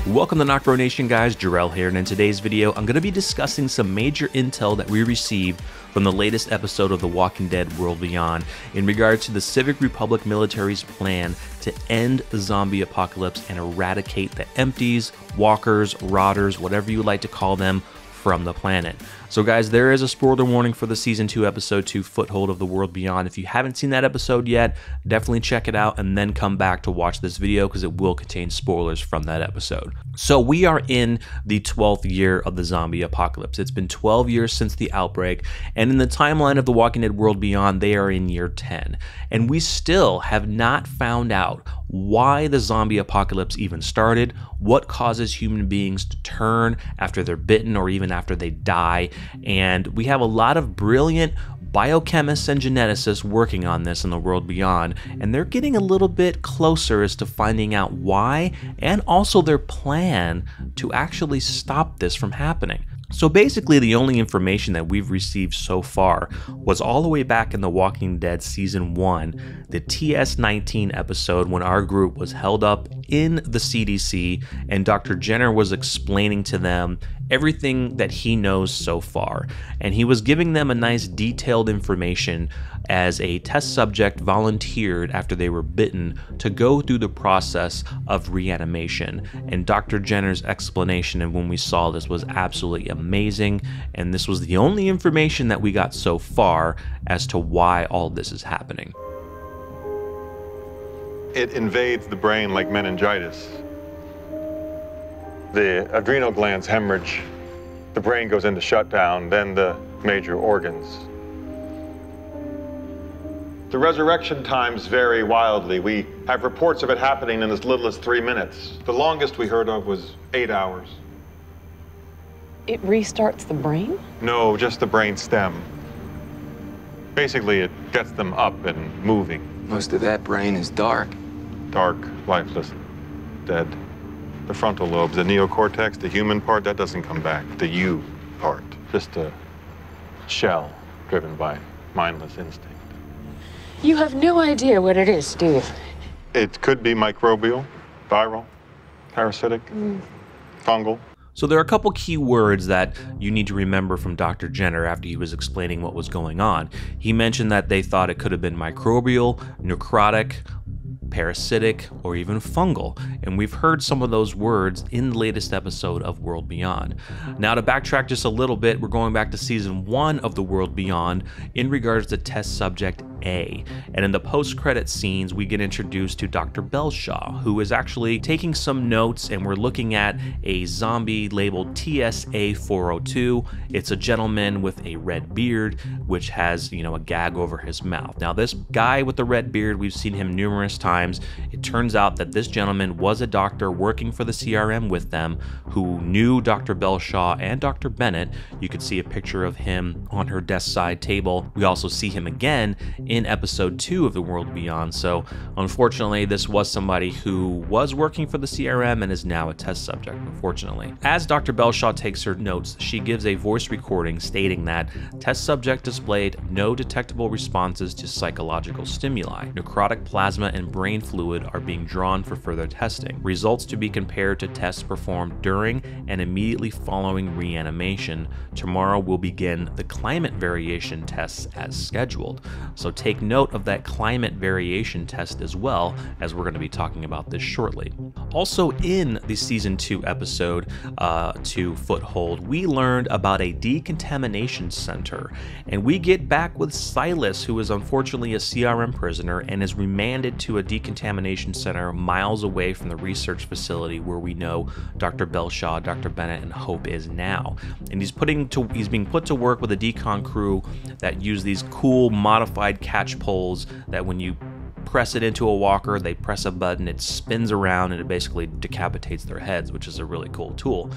Welcome to NocBro Nation, guys. Jarrell here, and in today's video, I'm going to be discussing some major intel that we received from the latest episode of The Walking Dead World Beyond in regards to the Civic Republic military's plan to end the zombie apocalypse and eradicate the empties, walkers, rotters, whatever you like to call them, from the planet. So guys, there is a spoiler warning for the Season 2 Episode 2 Foothold of the World Beyond. If you haven't seen that episode yet, definitely check it out and then come back to watch this video because it will contain spoilers from that episode. So we are in the 12th year of the zombie apocalypse. It's been 12 years since the outbreak, and in the timeline of The Walking Dead World Beyond, they are in year 10. And we still have not found out why the zombie apocalypse even started, what causes human beings to turn after they're bitten or even after they die. And we have a lot of brilliant biochemists and geneticists working on this in the world beyond, and they're getting a little bit closer as to finding out why and also their plan to actually stop this from happening. So basically, the only information that we've received so far was all the way back in The Walking Dead Season 1, the TS-19 episode when our group was held up in the CDC and Dr. Jenner was explaining to them everything that he knows so far. And he was giving them a nice detailed information as a test subject volunteered after they were bitten to go through the process of reanimation. And Dr. Jenner's explanation and when we saw this was absolutely amazing, and this was the only information that we got so far as to why all this is happening. It invades the brain like meningitis. The adrenal glands hemorrhage, the brain goes into shutdown, then the major organs. The resurrection times vary wildly. We have reports of it happening in as little as 3 minutes. The longest we heard of was 8 hours. It restarts the brain? No, just the brain stem. Basically, it gets them up and moving. Most of that brain is dark. Dark, lifeless, dead. The frontal lobes, the neocortex, the human part, that doesn't come back. The you part, just a shell driven by mindless instinct. You have no idea what it is, do you? It could be microbial, viral, parasitic, fungal. So there are a couple key words that you need to remember from Dr. Jenner after he was explaining what was going on. He mentioned that they thought it could have been microbial, necrotic, parasitic, or even fungal, and we've heard some of those words in the latest episode of World Beyond. Now, to backtrack just a little bit, we're going back to Season 1 of the World Beyond in regards to test subject A, and in the post-credit scenes we get introduced to Dr. Belshaw, who is actually taking some notes, and we're looking at a zombie labeled TSA-402. It's a gentleman with a red beard which has, a gag over his mouth. Now, this guy with the red beard, we've seen him numerous times. It turns out that this gentleman was a doctor working for the CRM with them who knew Dr. Belshaw and Dr. Bennett. You could see a picture of him on her desk side table. We also see him again in episode 2 of The World Beyond. So unfortunately, this was somebody who was working for the CRM and is now a test subject, unfortunately. As Dr. Belshaw takes her notes, she gives a voice recording stating that test subject displayed no detectable responses to psychological stimuli. Necrotic plasma and brain fluid are being drawn for further testing. Results to be compared to tests performed during and immediately following reanimation. Tomorrow we'll begin the climate variation tests as scheduled. So take note of that climate variation test as well, as we're going to be talking about this shortly. Also in the Season 2 episode 2 Foothold, we learned about a decontamination center, and we get back with Silas, who is unfortunately a CRM prisoner and is remanded to a decontamination center miles away from the research facility where we know Dr. Belshaw, Dr. Bennett, and Hope is now. And he's being put to work with a decon crew that use these cool modified catch poles that when you press it into a walker, they press a button, it spins around, and it basically decapitates their heads, which is a really cool tool.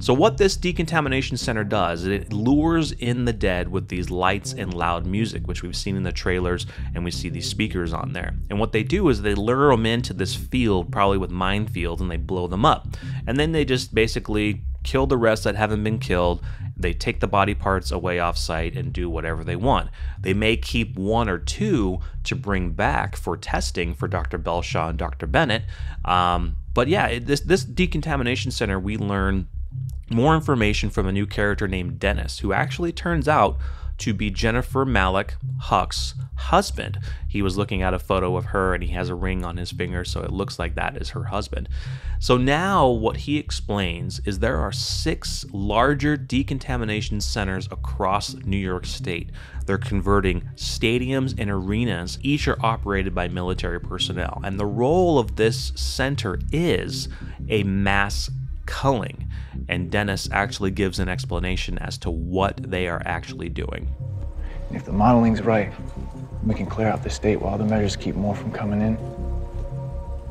So what this decontamination center does is it lures in the dead with these lights and loud music, which we've seen in the trailers, and we see these speakers on there. And what they do is they lure them into this field, probably with minefields, and they blow them up. And then they just basically kill the rest that haven't been killed, They take the body parts away off site and do whatever they want. They may keep 1 or 2 to bring back for testing for Dr. Belshaw and Dr. Bennett. But yeah, this decontamination center, we learn more information from a new character named Dennis, who actually turns out to be Jennifer Malik Huck's husband. He was looking at a photo of her and he has a ring on his finger, so it looks like that is her husband. So now what he explains is there are 6 larger decontamination centers across New York State. They're converting stadiums and arenas. Each are operated by military personnel. And the role of this center is a mass culling. And Dennis actually gives an explanation as to what they are actually doing. If the modeling's right, we can clear out the state while the measures keep more from coming in.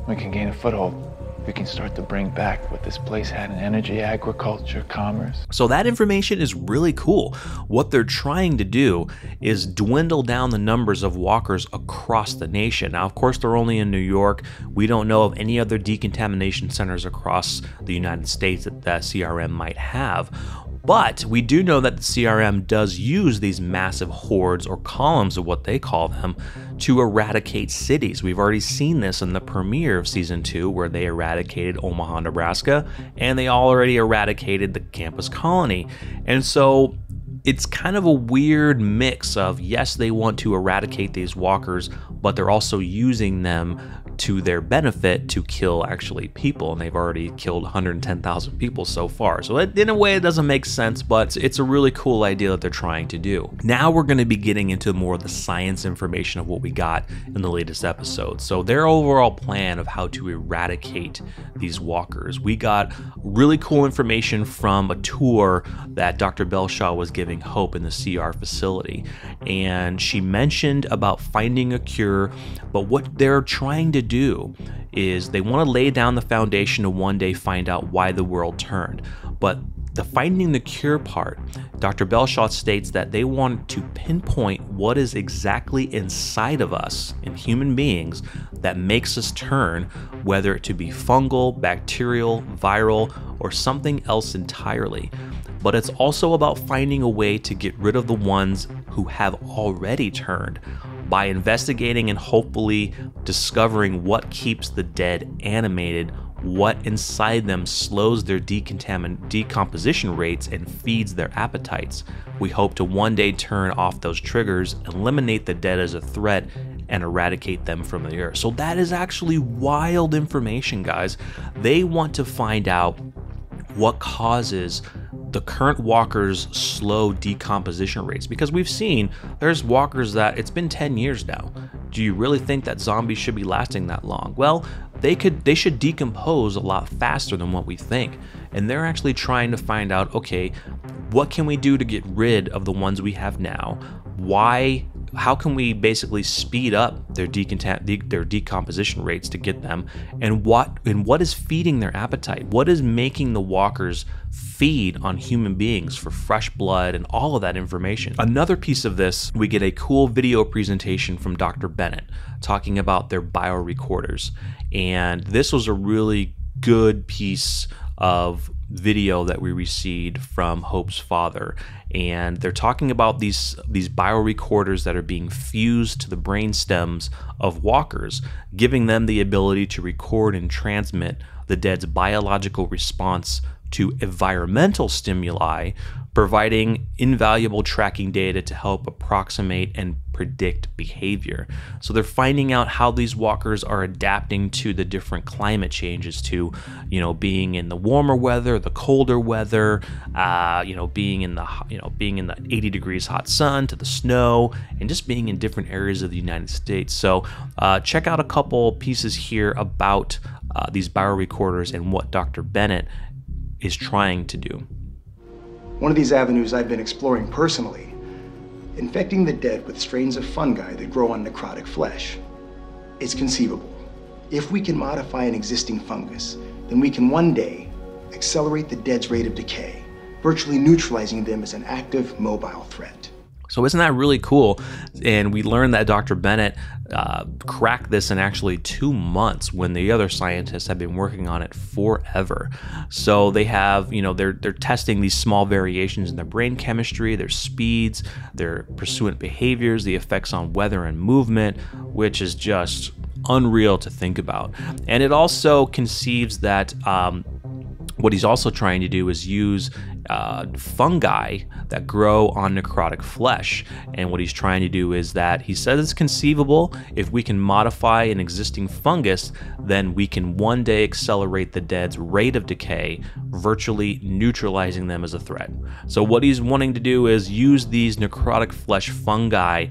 We can gain a foothold. We can start to bring back what this place had in energy, agriculture, commerce. So that information is really cool. What they're trying to do is dwindle down the numbers of walkers across the nation. Now, of course, they're only in New York. We don't know of any other decontamination centers across the United States that the CRM might have. But we do know that the CRM does use these massive hordes or columns of what they call them to eradicate cities. We've already seen this in the premiere of season 2 where they eradicated Omaha, Nebraska, and they already eradicated the campus colony. And so it's kind of a weird mix of, yes, they want to eradicate these walkers, but they're also using them to their benefit to kill actually people, and they've already killed 110,000 people so far. So in a way it doesn't make sense, but it's a really cool idea that they're trying to do. Now we're going to be getting into more of the science information of what we got in the latest episode. So their overall plan of how to eradicate these walkers. We got really cool information from a tour that Dr. Belshaw was giving Hope in the CR facility, and she mentioned about finding a cure, but what they're trying to do is they want to lay down the foundation to one day find out why the world turned. But the finding the cure part, Dr. Belshaw states that they want to pinpoint what is exactly inside of us in human beings that makes us turn, whether it to be fungal, bacterial, viral, or something else entirely. But it's also about finding a way to get rid of the ones who have already turned, by investigating and hopefully discovering what keeps the dead animated, what inside them slows their decomposition rates and feeds their appetites. We hope to one day turn off those triggers, eliminate the dead as a threat, and eradicate them from the earth. So that is actually wild information, guys. They want to find out what causes the current walkers' slow decomposition rates, because we've seen there's walkers that it's been 10 years now. Do you really think that zombies should be lasting that long? Well, they should decompose a lot faster than what we think, and they're actually trying to find out, okay, what can we do to get rid of the ones we have now? How can we basically speed up their decomposition rates to get them, and what is feeding their appetite? What is making the walkers feed on human beings for fresh blood and all of that information? Another piece of this, we get a cool video presentation from Dr. Bennett talking about their biorecorders, and this was a really good piece of video that we received from Hope's father, and they're talking about these biorecorders that are being fused to the brain stems of walkers, giving them the ability to record and transmit the dead's biological response to environmental stimuli, providing invaluable tracking data to help approximate and predict behavior. So they're finding out how these walkers are adapting to the different climate changes, to, being in the warmer weather, the colder weather, being in the 80 degrees hot sun, to the snow, and just being in different areas of the United States. So check out a couple pieces here about these biorecorders and what Dr. Bennett is trying to do. One of these avenues I've been exploring personally, infecting the dead with strains of fungi that grow on necrotic flesh. It's conceivable. If we can modify an existing fungus, then we can one day accelerate the dead's rate of decay, virtually neutralizing them as an active, mobile threat. So isn't that really cool? And we learned that Dr. Bennett cracked this in actually 2 months when the other scientists have been working on it forever. So they have, you know, they're testing these small variations in their brain chemistry, their speeds, their pursuant behaviors, the effects on weather and movement, which is just unreal to think about. And it also conceives that what he's also trying to do is use fungi that grow on necrotic flesh. And what he's trying to do is that he says it's conceivable if we can modify an existing fungus, then we can one day accelerate the dead's rate of decay, virtually neutralizing them as a threat. So what he's wanting to do is use these necrotic flesh fungi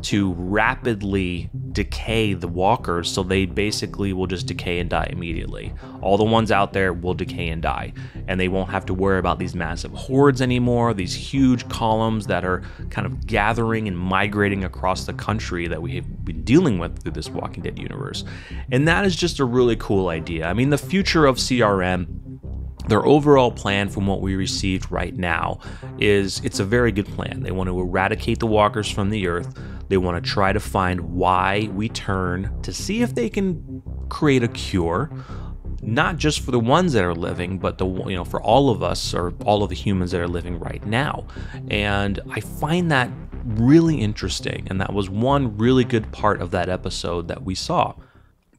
to rapidly decay the walkers, so they basically will just decay and die immediately. All the ones out there will decay and die, and they won't have to worry about these massive hordes anymore, these huge columns that are kind of gathering and migrating across the country that we have been dealing with through this Walking Dead universe. And that is just a really cool idea. I mean, the future of CRM, their overall plan from what we received right now is it's a very good plan. They want to eradicate the walkers from the earth. They want to try to find why we turn to see if they can create a cure, not just for the ones that are living, but for all of us, or all of the humans that are living right now. And I find that really interesting, and that was one really good part of that episode that we saw.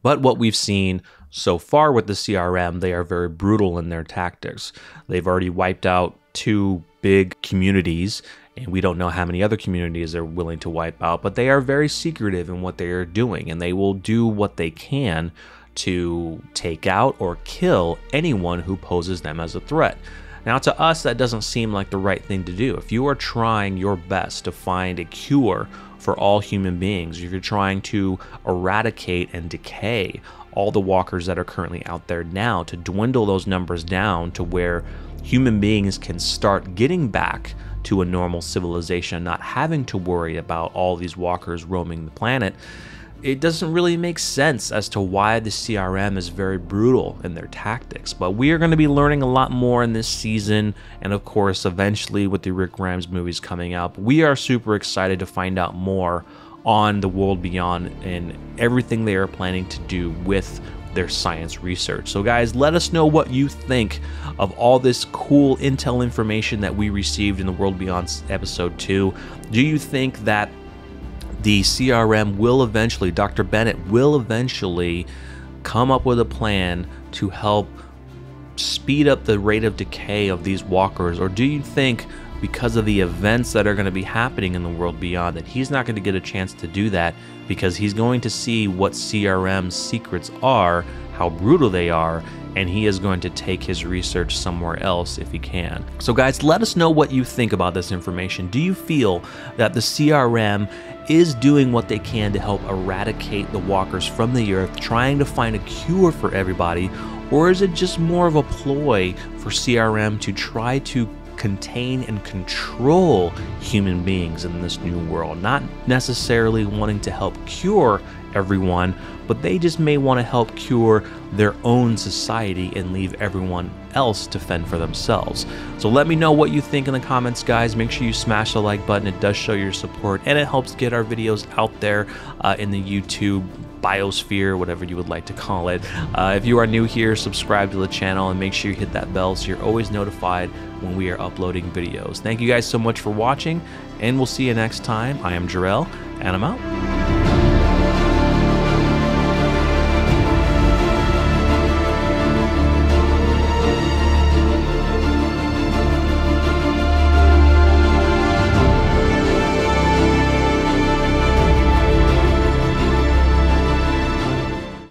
But what we've seen so far with the CRM, they are very brutal in their tactics. They've already wiped out 2 big communities, and we don't know how many other communities they're willing to wipe out, but they are very secretive in what they are doing, and they will do what they can to take out or kill anyone who poses them as a threat. Now, to us, that doesn't seem like the right thing to do. If you are trying your best to find a cure for all human beings, if you're trying to eradicate and decay all the walkers that are currently out there now, to dwindle those numbers down to where human beings can start getting back to a normal civilization, not having to worry about all these walkers roaming the planet, it doesn't really make sense as to why the CRM is very brutal in their tactics. But we are going to be learning a lot more in this season, and of course eventually with the Rick Grimes movies coming up, we are super excited to find out more on the world beyond and everything they are planning to do with their science research. So guys, let us know what you think of all this cool intel information that we received in the World Beyond episode 2. Do you think that the CRM will eventually, Dr. Bennett will eventually come up with a plan to help speed up the rate of decay of these walkers? Or do you think because of the events that are going to be happening in the world beyond that he's not going to get a chance to do that, because he's going to see what CRM's secrets are, how brutal they are, and he is going to take his research somewhere else if he can? So guys, let us know what you think about this information. Do you feel that the CRM is doing what they can to help eradicate the walkers from the earth, trying to find a cure for everybody? Or is it just more of a ploy for CRM to try to contain and control human beings in this new world, not necessarily wanting to help cure everyone, but they just may want to help cure their own society and leave everyone else to fend for themselves? So let me know what you think in the comments, guys. Make sure you smash the like button. It does show your support, and it helps get our videos out there in the YouTube biosphere, whatever you would like to call it. If you are new here, subscribe to the channel and make sure you hit that bell so you're always notified when we are uploading videos. Thank you guys so much for watching, and we'll see you next time. I am Jarrell, and I'm out.